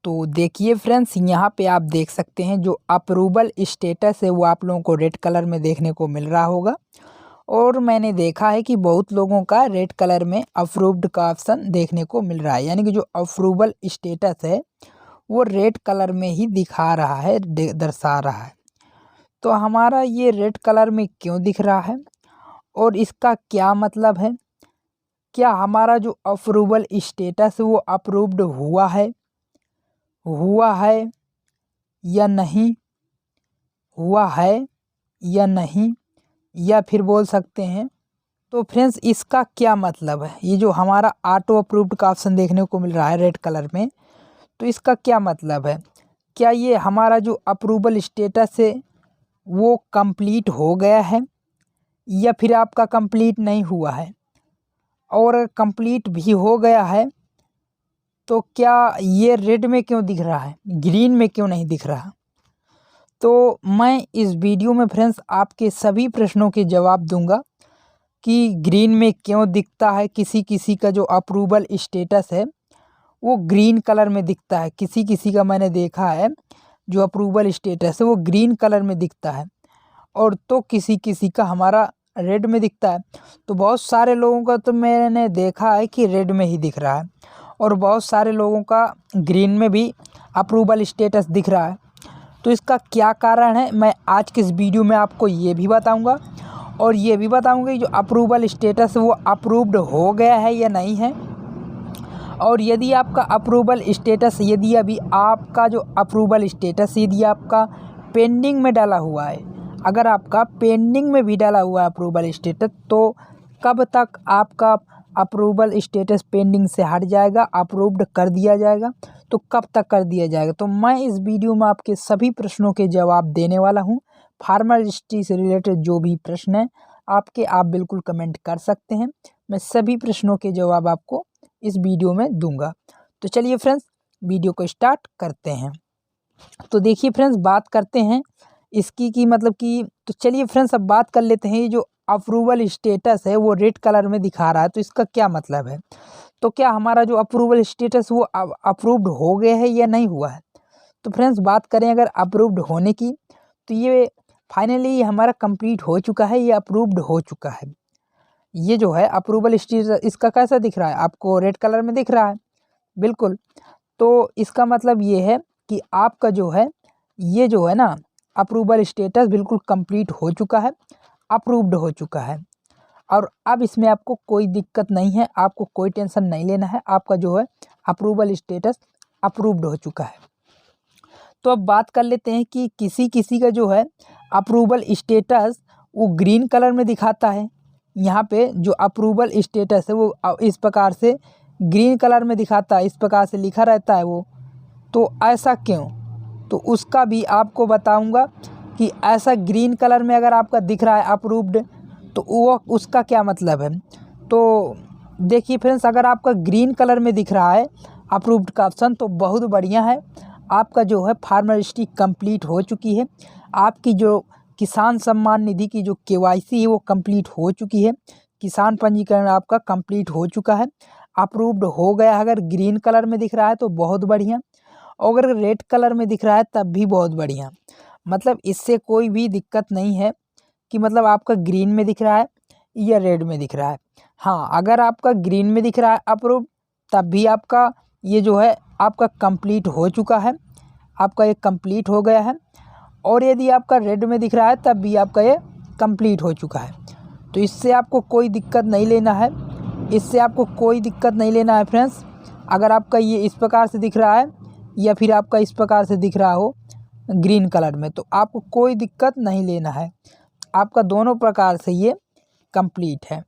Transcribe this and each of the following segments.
तो देखिए फ्रेंड्स, यहाँ पे आप देख सकते हैं जो अप्रूवल स्टेटस है वो आप लोगों को रेड कलर में देखने को मिल रहा होगा। और मैंने देखा है कि बहुत लोगों का रेड कलर में अप्रूव्ड का ऑप्शन देखने को मिल रहा है, यानी कि जो अप्रूवल स्टेटस है वो रेड कलर में ही दिखा रहा है, दर्शा रहा है। तो हमारा ये रेड कलर में क्यों दिख रहा है और इसका क्या मतलब है? क्या हमारा जो अप्रूवल स्टेटस है वो अप्रूव्ड हुआ है या नहीं हुआ है या नहीं, या फिर बोल सकते हैं। तो फ्रेंड्स, इसका क्या मतलब है? ये जो हमारा ऑटो अप्रूव्ड का ऑप्शन देखने को मिल रहा है रेड कलर में, तो इसका क्या मतलब है? क्या ये हमारा जो अप्रूवल स्टेटस है वो कंप्लीट हो गया है या फिर आपका कंप्लीट नहीं हुआ है? और कंप्लीट भी हो गया है तो क्या ये रेड में क्यों दिख रहा है, ग्रीन में क्यों नहीं दिख रहा? तो मैं इस वीडियो में फ्रेंड्स आपके सभी प्रश्नों के जवाब दूंगा कि ग्रीन में क्यों दिखता है। किसी किसी का जो अप्रूवल स्टेटस है वो ग्रीन कलर में दिखता है, किसी किसी का मैंने देखा है जो अप्रूवल स्टेटस है वो ग्रीन कलर में दिखता है, और तो किसी किसी का हमारा रेड में दिखता है। तो बहुत सारे लोगों का तो मैंने देखा है कि रेड में ही दिख रहा है, और बहुत सारे लोगों का ग्रीन में भी अप्रूवल स्टेटस दिख रहा है। तो इसका क्या कारण है मैं आज के इस वीडियो में आपको ये भी बताऊंगा, और ये भी बताऊंगा कि जो अप्रूवल स्टेटस वो अप्रूव्ड हो गया है या नहीं है। और यदि आपका अप्रूवल स्टेटस, यदि अभी आपका जो अप्रूवल स्टेटस यदि आपका पेंडिंग में डाला हुआ है, अगर आपका पेंडिंग में भी डाला हुआ है अप्रूवल स्टेटस, तो कब तक आपका अप्रूवल स्टेटस पेंडिंग से हट जाएगा, अप्रूव्ड कर दिया जाएगा, तो कब तक कर दिया जाएगा? तो मैं इस वीडियो में आपके सभी प्रश्नों के जवाब देने वाला हूं। फार्मर रजिस्ट्री से रिलेटेड जो भी प्रश्न है आपके, आप बिल्कुल कमेंट कर सकते हैं, मैं सभी प्रश्नों के जवाब आपको इस वीडियो में दूंगा। तो चलिए फ्रेंड्स, वीडियो को स्टार्ट करते हैं। तो देखिए फ्रेंड्स, बात करते हैं इसकी की मतलब कि, तो चलिए फ्रेंड्स अब बात कर लेते हैं। ये जो अप्रूवल स्टेटस है वो रेड कलर में दिखा रहा है, तो इसका क्या मतलब है? तो क्या हमारा जो अप्रूवल स्टेटस वो अप्रूव्ड हो गया है या नहीं हुआ है? तो फ्रेंड्स, बात करें अगर अप्रूव्ड होने की, तो ये फाइनली हमारा कंप्लीट हो चुका है, ये अप्रूव्ड हो चुका है। ये जो है अप्रूवल स्टेटस इसका कैसा दिख रहा है? आपको रेड कलर में दिख रहा है, बिल्कुल। तो इसका मतलब ये है कि आपका जो है ये जो है ना अप्रूवल स्टेटस बिल्कुल कंप्लीट हो चुका है, अप्रूव्ड हो चुका है, और अब इसमें आपको कोई दिक्कत नहीं है, आपको कोई टेंशन नहीं लेना है। आपका जो है अप्रूवल स्टेटस अप्रूव्ड हो चुका है। तो अब बात कर लेते हैं कि किसी किसी का जो है अप्रूवल स्टेटस वो ग्रीन कलर में दिखाता है। यहाँ पे जो अप्रूवल स्टेटस है वो इस प्रकार से ग्रीन कलर में दिखाता है, इस प्रकार से लिखा रहता है वो। तो ऐसा क्यों? तो उसका भी आपको बताऊंगा कि ऐसा ग्रीन कलर में अगर आपका दिख रहा है अप्रूव्ड, तो वो उसका क्या मतलब है। तो देखिए फ्रेंड्स, अगर आपका ग्रीन कलर में दिख रहा है अप्रूव्ड का ऑप्शन, तो बहुत बढ़िया है, आपका जो है फार्मर रजिस्ट्री कंप्लीट हो चुकी है। आपकी जो किसान सम्मान निधि की जो केवाईसी है वो कंप्लीट हो चुकी है, किसान पंजीकरण आपका कंप्लीट हो चुका है, अप्रूव्ड हो गया। अगर ग्रीन कलर में दिख रहा है तो बहुत बढ़िया, और अगर रेड कलर में दिख रहा है तब भी बहुत बढ़िया। मतलब इससे कोई भी दिक्कत नहीं है कि मतलब आपका ग्रीन में दिख रहा है या रेड में दिख रहा है। हाँ, अगर आपका ग्रीन में दिख रहा है अप्रूव, तब भी आपका ये जो है आपका कंप्लीट हो चुका है, आपका ये कंप्लीट हो गया है। और यदि आपका रेड में दिख रहा है तब भी आपका ये कंप्लीट हो चुका है। तो इससे आपको कोई दिक्कत नहीं लेना है, इससे आपको कोई दिक्कत नहीं लेना है फ्रेंड्स। अगर आपका ये इस प्रकार से दिख रहा है या फिर आपका इस प्रकार से दिख रहा हो ग्रीन कलर में, तो आपको कोई दिक्कत नहीं लेना है, आपका दोनों प्रकार से ये कंप्लीट है।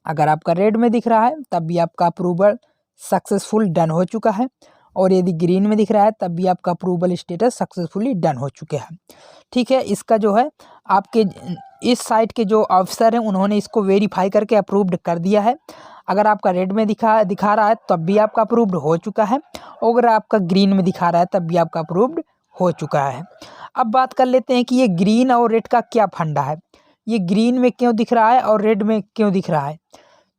अगर आपका रेड में दिख रहा है तब भी आपका अप्रूवल सक्सेसफुल डन हो चुका है, और यदि ग्रीन में दिख रहा है तब भी आपका अप्रूवल स्टेटस सक्सेसफुली डन हो चुके हैं। ठीक है, इसका जो है आपके इस साइट के जो ऑफिसर हैं उन्होंने इसको वेरीफाई करके अप्रूव्ड कर दिया है। अगर आपका रेड में दिखा रहा है तब भी आपका अप्रूव्ड हो चुका है, और अगर आपका ग्रीन में दिखा रहा है तब भी आपका अप्रूव्ड हो चुका है। अब बात कर लेते हैं कि ये ग्रीन और रेड का क्या फंडा है, ये ग्रीन में क्यों दिख रहा है और रेड में क्यों दिख रहा है।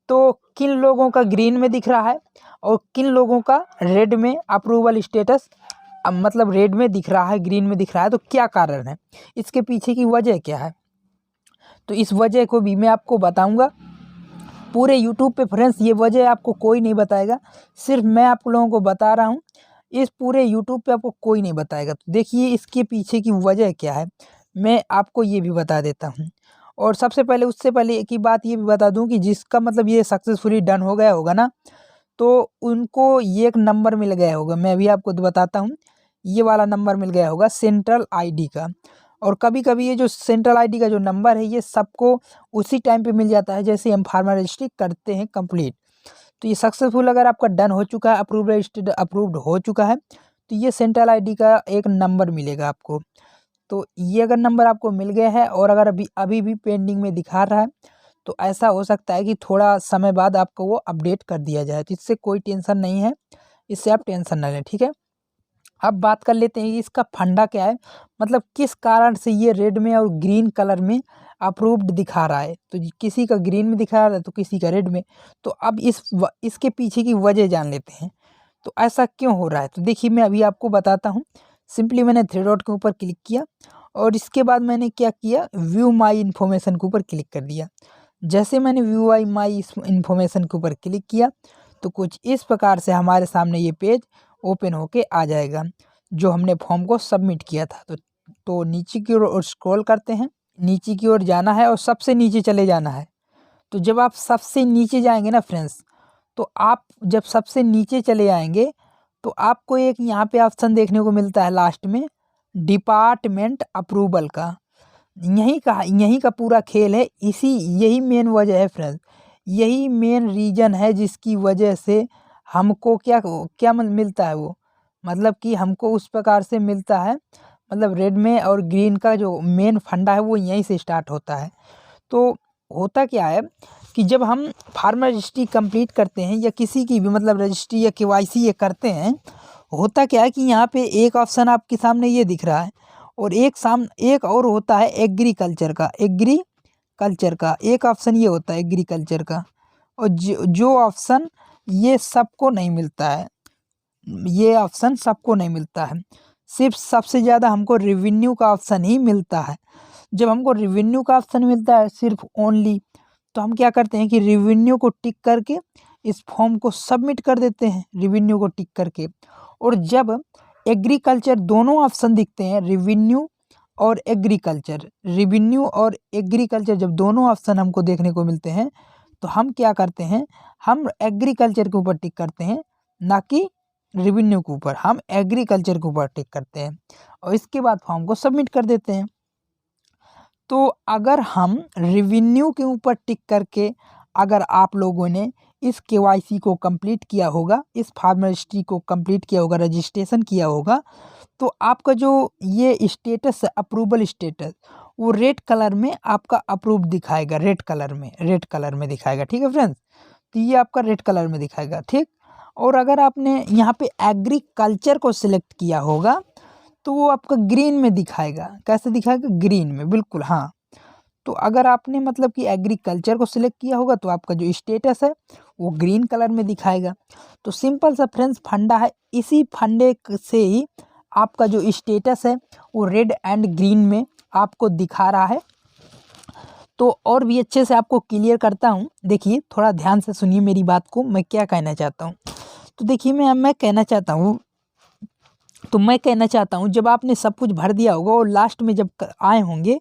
तो किन लोगों का ग्रीन में दिख रहा है और किन लोगों का रेड में अप्रूवल स्टेटस मतलब रेड में दिख रहा है, ग्रीन में दिख रहा है। तो क्या कारण है, इसके पीछे की वजह क्या है, तो इस वजह को भी मैं आपको बताऊंगा पूरे यूट्यूब पे। फ्रेंड्स ये वजह आपको कोई नहीं बताएगा, सिर्फ मैं आप लोगों को बता रहा हूँ, इस पूरे यूट्यूब पे आपको कोई नहीं बताएगा। तो देखिए इसके पीछे की वजह क्या है, मैं आपको ये भी बता देता हूँ। और सबसे पहले उससे पहले एक ही बात ये भी बता दूँ कि जिसका मतलब ये सक्सेसफुली डन हो गया होगा ना, तो उनको ये एक नंबर मिल गया होगा। मैं अभी आपको बताता हूँ, ये वाला नंबर मिल गया होगा सेंट्रल आईडी का। और कभी कभी ये जो सेंट्रल आईडी का जो नंबर है ये सबको उसी टाइम पे मिल जाता है जैसे हम फार्मर रजिस्ट्री करते हैं कंप्लीट। तो ये सक्सेसफुल अगर आपका डन हो चुका है, अप्रूव्ड हो चुका है, तो ये सेंट्रल आईडी का एक नंबर मिलेगा आपको। तो ये अगर नंबर आपको मिल गया है और अगर अभी भी पेंडिंग में दिखा रहा है, तो ऐसा हो सकता है कि थोड़ा समय बाद आपको वो अपडेट कर दिया जाए। तो इससे कोई टेंशन नहीं है, इससे आप टेंशन ना लें, ठीक है। अब बात कर लेते हैं कि इसका फंडा क्या है, मतलब किस कारण से ये रेड में और ग्रीन कलर में अप्रूव्ड दिखा रहा है। तो किसी का ग्रीन में दिखा रहा है तो किसी का रेड में। तो अब इसके पीछे की वजह जान लेते हैं, तो ऐसा क्यों हो रहा है। तो देखिए मैं अभी आपको बताता हूँ। सिंपली मैंने थ्री डॉट के ऊपर क्लिक किया और इसके बाद मैंने क्या किया, व्यू माई इन्फॉर्मेशन के ऊपर क्लिक कर दिया। जैसे मैंने व्यू माई इन्फॉर्मेशन के ऊपर क्लिक किया तो कुछ इस प्रकार से हमारे सामने ये पेज ओपन होके आ जाएगा जो हमने फॉर्म को सबमिट किया था। तो नीचे की ओर स्क्रॉल करते हैं, नीचे की ओर जाना है और सबसे नीचे चले जाना है। तो जब आप सबसे नीचे जाएंगे ना फ्रेंड्स, तो आप जब सबसे नीचे चले आएंगे तो आपको एक यहाँ पे ऑप्शन देखने को मिलता है लास्ट में, डिपार्टमेंट अप्रूवल का। यहीं का पूरा खेल है, यही मेन वजह है फ्रेंड्स, यही मेन रीजन है जिसकी वजह से हमको क्या क्या मिलता है वो, मतलब कि हमको उस प्रकार से मिलता है, मतलब रेड में और ग्रीन का जो मेन फंडा है वो यहीं से स्टार्ट होता है। तो होता क्या है कि जब हम फार्मर रजिस्ट्री कंप्लीट करते हैं या किसी की भी मतलब रजिस्ट्री या केवाईसी ये करते हैं, होता क्या है कि यहाँ पे एक ऑप्शन आपके सामने ये दिख रहा है और एक और होता है एग्रीकल्चर का एक ऑप्शन ये होता है एग्रीकल्चर का। और जो ऑप्शन ये सबको नहीं मिलता है, ये ऑप्शन सबको नहीं मिलता है, सिर्फ सबसे ज़्यादा हमको रेवेन्यू का ऑप्शन ही मिलता है। जब हमको रेवेन्यू का ऑप्शन मिलता है सिर्फ ओनली, तो हम क्या करते हैं कि रेवेन्यू को टिक करके इस फॉर्म को सबमिट कर देते हैं, रेवेन्यू को टिक करके। और जब एग्रीकल्चर दोनों ऑप्शन दिखते हैं, रेवेन्यू और एग्रीकल्चर जब दोनों ऑप्शन हमको देखने को मिलते हैं, तो हम क्या करते हैं, हम एग्रीकल्चर के ऊपर टिक करते हैं, ना कि रेवेन्यू के ऊपर। हम एग्रीकल्चर के ऊपर टिक करते हैं और इसके बाद फॉर्म को सबमिट कर देते हैं। तो अगर हम रेवेन्यू के ऊपर टिक करके अगर आप लोगों ने इस केवाईसी को कंप्लीट किया होगा, इस फार्मर रजिस्ट्री को कंप्लीट किया होगा, रजिस्ट्रेशन किया होगा, तो आपका जो ये स्टेटस है, अप्रूवल स्टेटस, वो रेड कलर में आपका अप्रूव दिखाएगा, रेड कलर में दिखाएगा, ठीक है फ्रेंड्स। तो ये आपका रेड कलर में दिखाएगा, ठीक। और अगर आपने यहाँ पे एग्रीकल्चर को सिलेक्ट किया होगा तो वो आपका ग्रीन में दिखाएगा। कैसे दिखाएगा, ग्रीन में, बिल्कुल हाँ। तो अगर आपने मतलब कि एग्रीकल्चर को सिलेक्ट किया होगा तो आपका जो स्टेटस है वो ग्रीन कलर में दिखाएगा। तो सिंपल सा फ्रेंड्स फंडा है, इसी फंडे से ही आपका जो स्टेटस है वो रेड एंड ग्रीन में आपको दिखा रहा है। तो और भी अच्छे से आपको क्लियर करता हूँ, देखिए थोड़ा ध्यान से सुनिए मेरी बात को, मैं क्या कहना चाहता हूँ। तो देखिए मैं कहना चाहता हूँ जब आपने सब कुछ भर दिया होगा और लास्ट में जब आए होंगे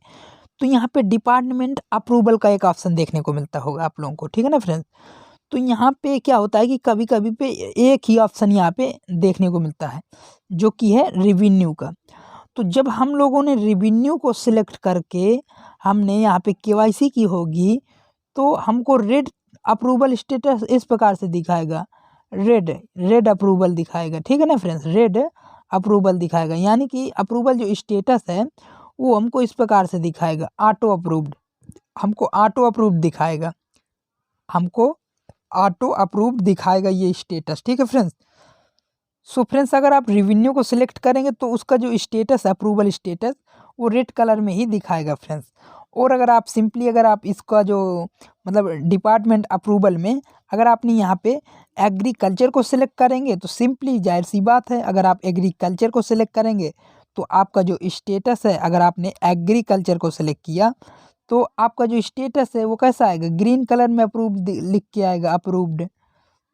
तो यहाँ पे डिपार्टमेंट अप्रूवल का एक ऑप्शन देखने को मिलता होगा आप लोगों को, ठीक है ना फ्रेंड्स। तो यहाँ पे क्या होता है कि कभी कभी पे एक ही ऑप्शन यहाँ पे देखने को मिलता है जो कि है रेवेन्यू का। तो जब हम लोगों ने रेवेन्यू को सिलेक्ट करके हमने यहाँ पे केवाईसी की होगी तो हमको रेड अप्रूवल स्टेटस इस प्रकार से दिखाएगा, रेड अप्रूवल दिखाएगा, ठीक है ना फ्रेंड्स, रेड अप्रूवल दिखाएगा। यानी कि अप्रूवल जो स्टेटस है वो हमको इस प्रकार से दिखाएगा, ऑटो अप्रूव्ड, हमको ऑटो अप्रूव्ड दिखाएगा, ये स्टेटस, ठीक है फ्रेंड्स। सो फ्रेंड्स अगर आप रेवेन्यू को सिलेक्ट करेंगे तो उसका जो स्टेटस है, अप्रूवल स्टेटस, वो रेड कलर में ही दिखाएगा फ्रेंड्स। और अगर आप सिंपली अगर आप इसका जो मतलब डिपार्टमेंट अप्रूवल में अगर आपने यहाँ पे एग्रीकल्चर को सिलेक्ट करेंगे तो सिंपली जाहिर सी बात है, अगर आप एग्रीकल्चर को सिलेक्ट करेंगे तो आपका जो स्टेटस है, अगर आपने एग्रीकल्चर को सिलेक्ट किया तो आपका जो स्टेटस है वो कैसा आएगा, ग्रीन कलर में अप्रूव्ड लिख के आएगा, अप्रूव्ड।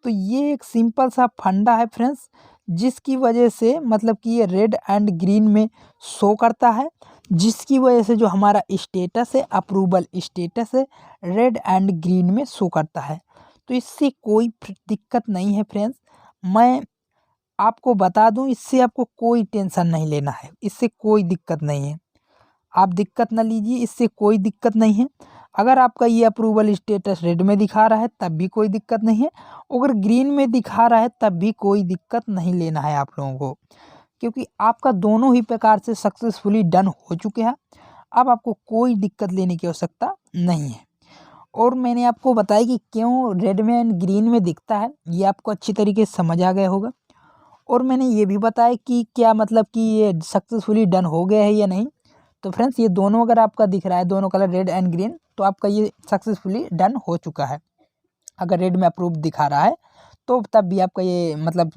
तो ये एक सिंपल सा फंडा है फ्रेंड्स, जिसकी वजह से मतलब कि ये रेड एंड ग्रीन में शो करता है, जिसकी वजह से जो हमारा स्टेटस है, अप्रूवल स्टेटस है, रेड एंड ग्रीन में शो करता है। तो इससे कोई दिक्कत नहीं है फ्रेंड्स, मैं आपको बता दूं, इससे आपको कोई टेंशन नहीं लेना है, इससे कोई दिक्कत नहीं है, आप दिक्कत ना लीजिए, इससे कोई दिक्कत नहीं है। अगर आपका ये अप्रूवल स्टेटस रेड में दिखा रहा है तब भी कोई दिक्कत नहीं है, अगर ग्रीन में दिखा रहा है तब भी कोई दिक्कत नहीं लेना है आप लोगों को, क्योंकि आपका दोनों ही प्रकार से सक्सेसफुली डन हो चुके हैं। अब आपको कोई दिक्कत लेने की आवश्यकता नहीं है। और मैंने आपको बताया कि क्यों रेड में एंड ग्रीन में दिखता है, ये आपको अच्छी तरीके से समझ आ गया होगा। और मैंने ये भी बताया कि क्या मतलब कि ये सक्सेसफुली डन हो गया है या नहीं। तो फ्रेंड्स ये दोनों अगर आपका दिख रहा है, दोनों कलर रेड एंड ग्रीन, तो आपका ये सक्सेसफुली डन हो चुका है। अगर रेड में अप्रूव दिखा रहा है तो तब भी आपका ये मतलब,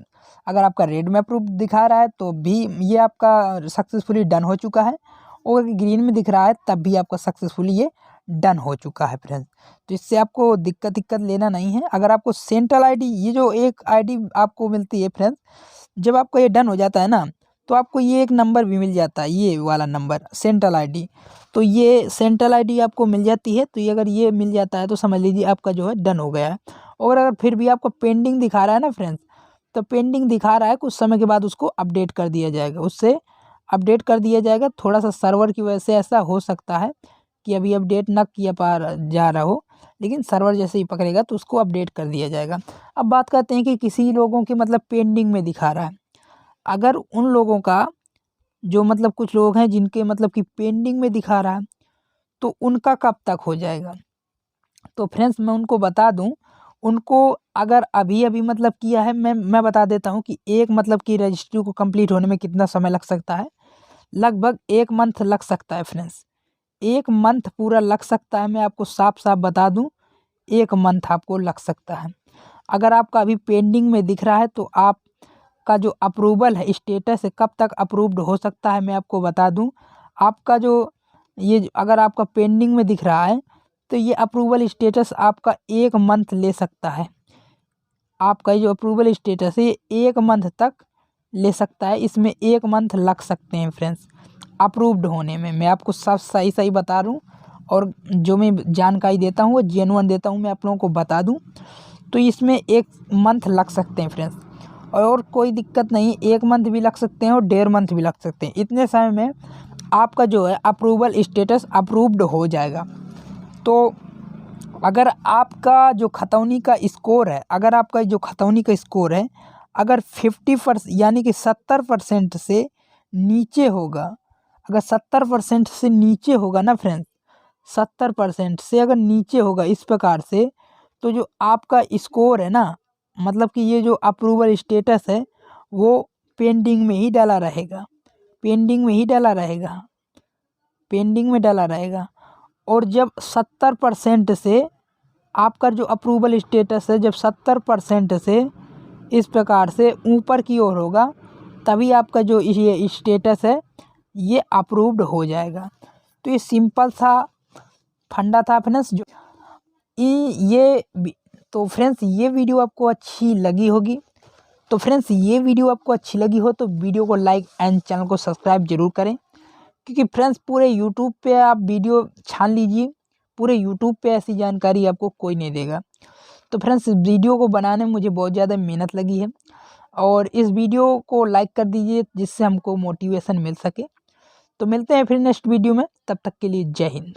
अगर आपका रेड में अप्रूव दिखा रहा है तो भी ये आपका सक्सेसफुली डन हो चुका है, और अगर ग्रीन में दिख रहा है तब भी आपका सक्सेसफुली ये डन हो चुका है फ्रेंड्स। तो इससे आपको दिक्कत लेना नहीं है। अगर आपको सेंट्रल आईडी, ये जो एक आईडी आपको मिलती है फ्रेंड्स, जब आपका ये डन हो जाता है ना तो आपको ये एक नंबर भी मिल जाता है, ये वाला नंबर सेंट्रल आईडी। तो ये सेंट्रल आईडी आपको मिल जाती है, तो ये अगर ये मिल जाता है तो समझ लीजिए आपका जो है डन हो गया है। और अगर फिर भी आपको पेंडिंग दिखा रहा है ना फ्रेंड्स, तो पेंडिंग दिखा रहा है, कुछ समय के बाद उसको अपडेट कर दिया जाएगा, उससे अपडेट कर दिया जाएगा। थोड़ा सा सर्वर की वजह से ऐसा हो सकता है कि अभी अपडेट ना किया जा रहा हो, लेकिन सर्वर जैसे ही पकड़ेगा तो उसको अपडेट कर दिया जाएगा। अब बात करते हैं कि किसी लोगों के मतलब पेंडिंग में दिखा रहा है, अगर उन लोगों का जो मतलब कुछ लोग हैं जिनके मतलब कि पेंडिंग में दिखा रहा है तो उनका कब तक हो जाएगा। तो फ्रेंड्स मैं उनको बता दूं, उनको अगर अभी अभी मतलब किया है, मैं बता देता हूं कि एक मतलब कि रजिस्ट्री को कंप्लीट होने में कितना समय लग सकता है। लगभग 1 मंथ लग सकता है फ्रेंड्स, 1 मंथ पूरा लग सकता है। मैं आपको साफ साफ बता दूं, 1 मंथ आपको लग सकता है। अगर आपका अभी पेंडिंग में दिख रहा है तो आप का जो अप्रूवल है, स्टेटस है, कब तक अप्रूव्ड हो सकता है मैं आपको बता दूं। आपका जो ये अगर आपका पेंडिंग में दिख रहा है तो ये अप्रूवल स्टेटस आपका 1 मंथ ले सकता है। आपका ये जो अप्रूवल स्टेटस है ये 1 मंथ तक ले सकता है, इसमें 1 मंथ लग सकते हैं फ्रेंड्स अप्रूव्ड होने में। मैं आपको सब सही बता रहा हूँ, और जो मैं जानकारी देता हूँ वो जेन्युइन देता हूँ, मैं आप लोगों को बता दूँ। तो इसमें 1 मंथ लग सकते हैं फ्रेंड्स, और कोई दिक्कत नहीं, 1 मंथ भी लग सकते हैं और 1.5 मंथ भी लग सकते हैं। इतने समय में आपका जो है अप्रूवल स्टेटस अप्रूव्ड हो जाएगा। तो अगर आपका जो खतौनी का स्कोर है, अगर आपका जो खतौनी का स्कोर है अगर 50% यानी कि 70% से नीचे होगा, अगर 70% से नीचे होगा ना फ्रेंड्स, 70% से अगर नीचे होगा इस प्रकार से, तो जो आपका स्कोर है ना, मतलब कि ये जो अप्रूवल स्टेटस है वो पेंडिंग में ही डाला रहेगा, पेंडिंग में ही डाला रहेगा, पेंडिंग में डाला रहेगा। और जब 70% से आपका जो अप्रूवल स्टेटस है, जब 70% से इस प्रकार से ऊपर की ओर होगा तभी आपका जो ये स्टेटस है ये अप्रूव्ड हो जाएगा। तो ये सिंपल सा फंडा था फ्रेंड्स। जो ये तो फ्रेंड्स ये वीडियो आपको अच्छी लगी होगी, तो फ्रेंड्स ये वीडियो आपको अच्छी लगी हो तो वीडियो को लाइक एंड चैनल को सब्सक्राइब जरूर करें, क्योंकि फ्रेंड्स पूरे यूट्यूब पे आप वीडियो छान लीजिए, पूरे यूट्यूब पे ऐसी जानकारी आपको कोई नहीं देगा। तो फ्रेंड्स वीडियो को बनाने में मुझे बहुत ज़्यादा मेहनत लगी है, और इस वीडियो को लाइक कर दीजिए जिससे हमको मोटिवेशन मिल सके। तो मिलते हैं फिर नेक्स्ट वीडियो में, तब तक के लिए जय हिंद।